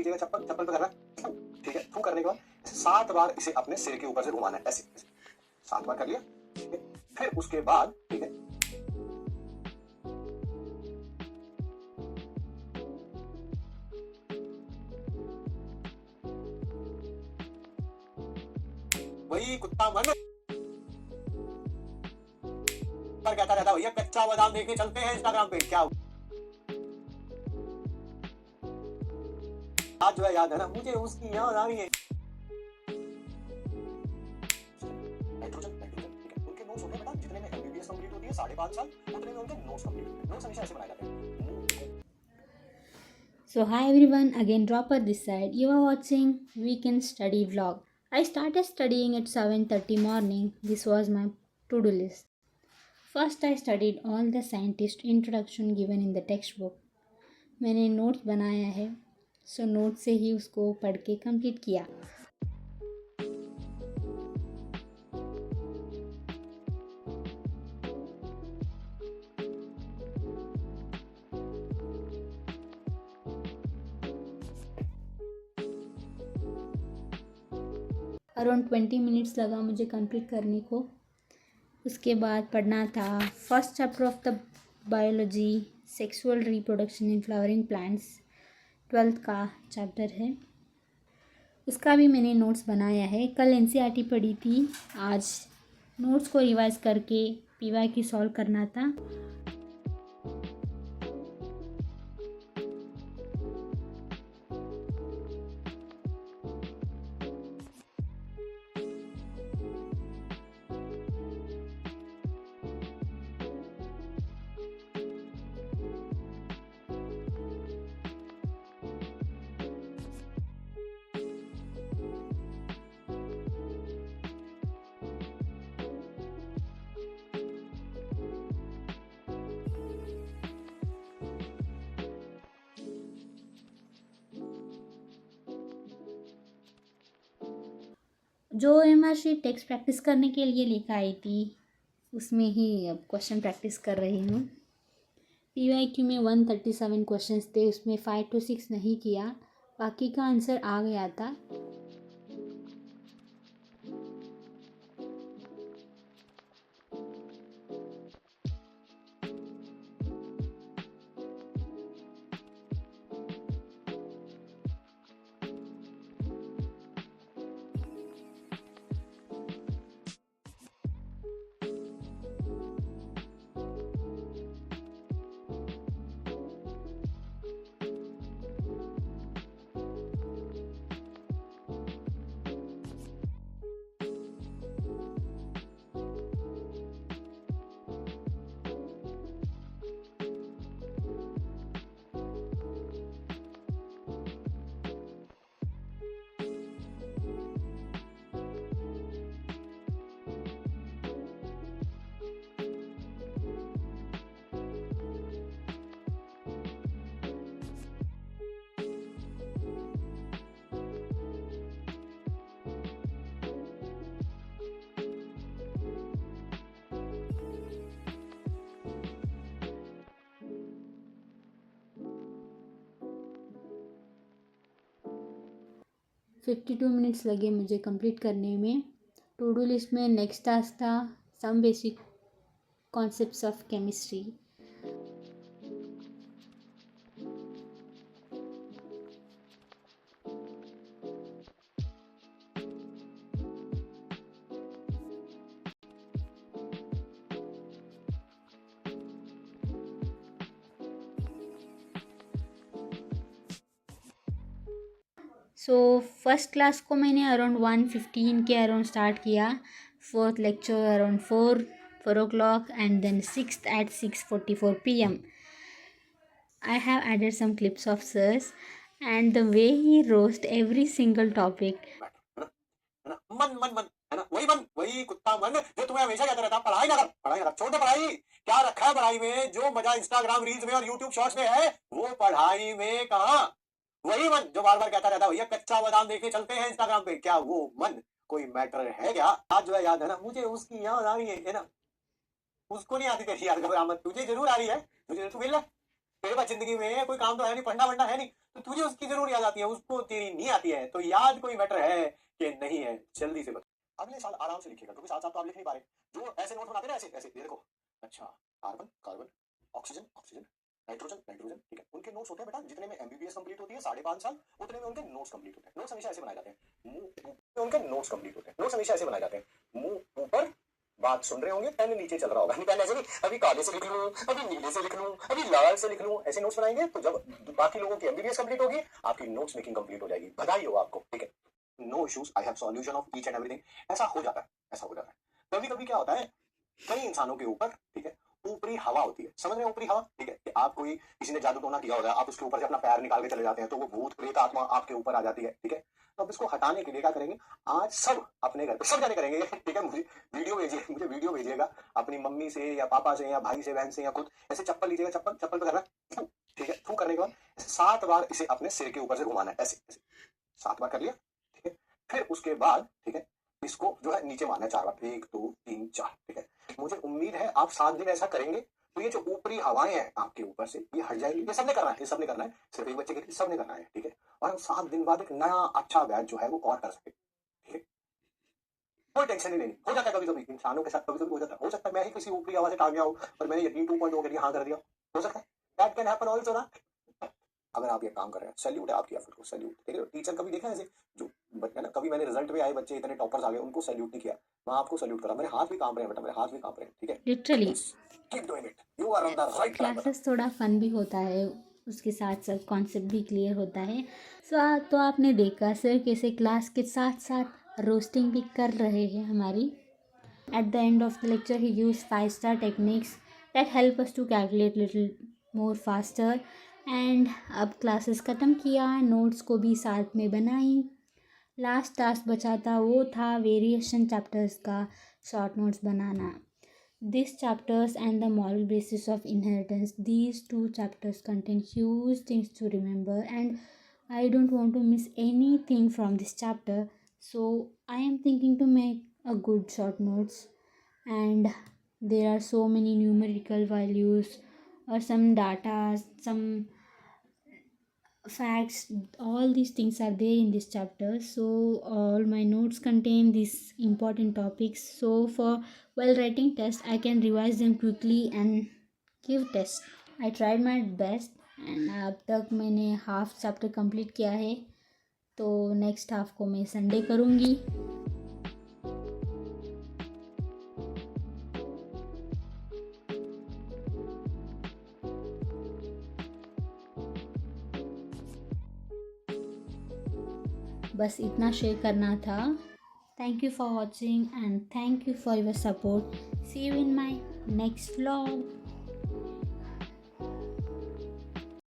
लीजिएगा, चप्पल चप्पल पे करना है, ठीक है। थू करने के बाद 7 बार इसे अपने सिर के ऊपर से घुमाना है, ऐसे 7 बार कर लिया, ठीक है। फिर उसके बाद, ठीक है, वही कुत्ता मन पर कहता रहता है भैया कच्चा बादाम देखने चलते हैं इंस्टाग्राम पे, क्या आज जो है याद है ना, मुझे उसकी याद आ रही है। नाइट्रोजन नाइट्रोजन, ठीक है। उनके नोट्स होते हैं बेटा, जितने में एमबीबीएस कंप्लीट होती है 5.5 साल, उतने में उनके नोट्स कंप्लीट होते हैं। नोट्स हमेशा ऐसे बनाए जाते हैं। So hi everyone, again Dropper this side. You are watching Weekend Study Vlog. I started studying at 7:30 morning. This was my to-do list. First I studied all the scientist introduction given in the textbook. मैंने notes बनाया है, so note से ही उसको पढ़ के complete किया. Around 20 minutes लगा मुझे कंप्लीट करने को. उसके बाद पढ़ना था first chapter of the biology, sexual reproduction in flowering plants, 12th का चैप्टर है. उसका भी मैंने नोट्स बनाया है. कल एनसीईआरटी पढ़ी थी, आज नोट्स को रिवाइज करके पीवाईक्यू सॉल्व करना था. जो एमआरसी टेक्स्ट प्रैक्टिस करने के लिए लेकर आई थी, उसमें ही अब क्वेश्चन प्रैक्टिस कर रही हूँ. पीवाईक्यू में 137 क्वेश्चंस थे, उसमें 5 to 6 नहीं किया, बाकी का आंसर आ गया था. $52 मिनट्स लगे मुझे कंप्लीट करने में. टू डू लिस्ट में नेक्स्ट टास्क था some basic concepts of chemistry. So first class को मैंने अराउंड 1:15 के अराउंड स्टार्ट किया. Fourth lecture around 4 o'clock and then sixth at 6:44 p.m. I have added some clips of sirs and the way he roast every single topic. मन मन मन है ना, वही मन, वही कुत्ता मन जो तुम्हें हमेशा कहता रहता पढ़ाई ना कर, पढ़ाई ना कर, छोड़ दे पढ़ाई. क्या रखा है पढ़ाई में? जो मजा इंस्टाग्राम रील्स में और यूट्यूब शॉर्ट्स में है, वो पढ़ाई में कहाँ? वही मन जो बार बार कहता रहता भैया कच्चा बादाम देखने चलते हैं इंस्टाग्राम पे, क्या वो मन कोई मैटर है क्या? आज जो है याद है ना, मुझे उसकी याद आ रही है ना. उसको नहीं आती तेरी याद, घबरा मत, तुझे जरूर आ रही है. तुझे तू मिल तेरे पास जिंदगी में कोई काम तो है नहीं, पढ़ना वढ़ना है नहीं, तो तुझे उसकी जरूर याद आती है, उसको तेरी नहीं आती है। तो याद कोई मैटर है कि नहीं है, जल्दी से बता। अगले साल आराम से लिखिएगा, क्योंकि साथ साथ तो आप लिख नहीं पा रहे। जो ऐसे नोट बनाते हैं ना, ऐसे ऐसे, ये देखो, अच्छा, carbon carbon, oxygen oxygen, nitrogen nitrogen, ठीक है, उनके नोट्स होते हैं बेटा। जितने में एमबीबीएस कंप्लीट होती है 5.5 साल, उतने में उनके नोट्स कंप्लीट होते हैं। नोट्स हमेशा ऐसे बनाए जाते हैं, मुंह में उनके नोट्स कंप्लीट होते हैं। नोट्स हमेशा ऐसे बनाए जाते हैं, मुंह ऊपर, बात सुन रहे होंगे, पेन नीचे चल रहा होगा। पेन ऐसे नहीं, अभी काले से लिख लूं, अभी नीले से लिख लूं, अभी लाल से लिख लूं, ऐसे नोट्स बनाएंगे। तो जब बाकी लोगों की एमबीबीएस कंप्लीट होगी, आपकी नोट्स मेकिंग कंप्लीट हो जाएगी। बधाई हो आपको, ठीक है। No issues, I have solution of each and everything. ऐसा हो जाता है, ऐसा हो जाता है। कभी कभी क्या होता है, कई इंसानों के ऊपर, ठीक है, ऊपरी हवा होती है। समझ रहे हैं ऊपरी हवा, ठीक है, कि आप कोई, किसी ने जादू टोना किया होगा, आप उसके ऊपर से अपना पैर निकाल के चले जाते हैं, तो वो भूत प्रेत आत्मा आपके ऊपर आ जाती है, ठीक है। तो अब इसको हटाने के लिए क्या करेंगे, आज सब अपने घर पे सब जाने करेंगे, ठीक है। मुझे वीडियो भेजिए, मुझे वीडियो भेजिएगा अपनी मम्मी से या पापा से या भाई से, बहन से, या खुद ऐसे चप्पल लीजिएगा, चप्पल चप्पल पे करना, ठीक है। थू करने के बाद 7 बार इसे अपने सिर के ऊपर से घुमाना है, ऐसे ऐसे 7 बार कर लिया, ठीक है। फिर उसके बाद, ठीक है, इसको जो है नीचे मारना है 4 बार, 1 2 3 4, ठीक है। मुझे उम्मीद है आप 7 दिन ऐसा करेंगे, तो ये जो ऊपरी हवाएं हैं आपके ऊपर से, ये हट जाएंगी। ये सबने करना है, ये सबने करना है, सिर्फ एक बच्चे के लिए सबने करना है, ठीक है। और हम 7 दिन बाद एक नया अच्छा बैच जो है वो और कर सके, ठीक है। कोई टेंशन नहीं लेनी। हो जाता है कभी कभी इंसानों के साथ, कभी कभी हो सकता है मैं ही किसी ऊपरी हवा से टांग गया हूँ और मैंने यकीन 2.0 के लिए हाँ कर दिया, हो सकता है, दैट कैन हैपन ऑल्सो ना। अगर आप ये काम कर रहे हैं, सैल्यूट है आपकी एफर्ट को, सैल्यूट। ठीक है, टीचर कभी देखा है ऐसे जो बच्चे ना, कभी मैंने रिजल्ट में आए बच्चे इतने टॉपर्स आ गए, उनको सैल्यूट नहीं किया, मैं आपको सैल्यूट करा। मेरे हाथ भी कांप रहे हैं बेटा, मेरे हाथ भी कांप रहे हैं, ठीक है। Literally keep doing it, you are on the right track बेटा। क्लासेस थोड़ा फन भी होता है, उसके साथ साथ कॉन्सेप्ट भी क्लियर होता है। तो आपने देखा सर कैसे क्लास के साथ साथ रोस्टिंग भी कर रहे हैं हमारी। At the end of the lecture, he used 5-star techniques that help us to calculate little more faster. And अब क्लासेस ख़त्म किया, नोट्स को भी साथ में बनाई। लास्ट टास्क बचा था, वो था वेरिएशन चैप्टर्स का short notes banana. These chapters and the moral basis of inheritance, these 2 chapters contain huge things to remember, and I don't want to miss anything from this chapter. So I am thinking to make a good short notes, and there are so many numerical values or some data, some facts, all these things are there in this chapter. So all my notes contain these important topics, so for while writing test I can revise them quickly and give test. I tried my best and अब तक मैंने half chapter complete किया है, तो next half को मैं Sunday करूँगी। बस इतना शेयर करना था। Thank you for watching and thank you for your support. See you in my next vlog.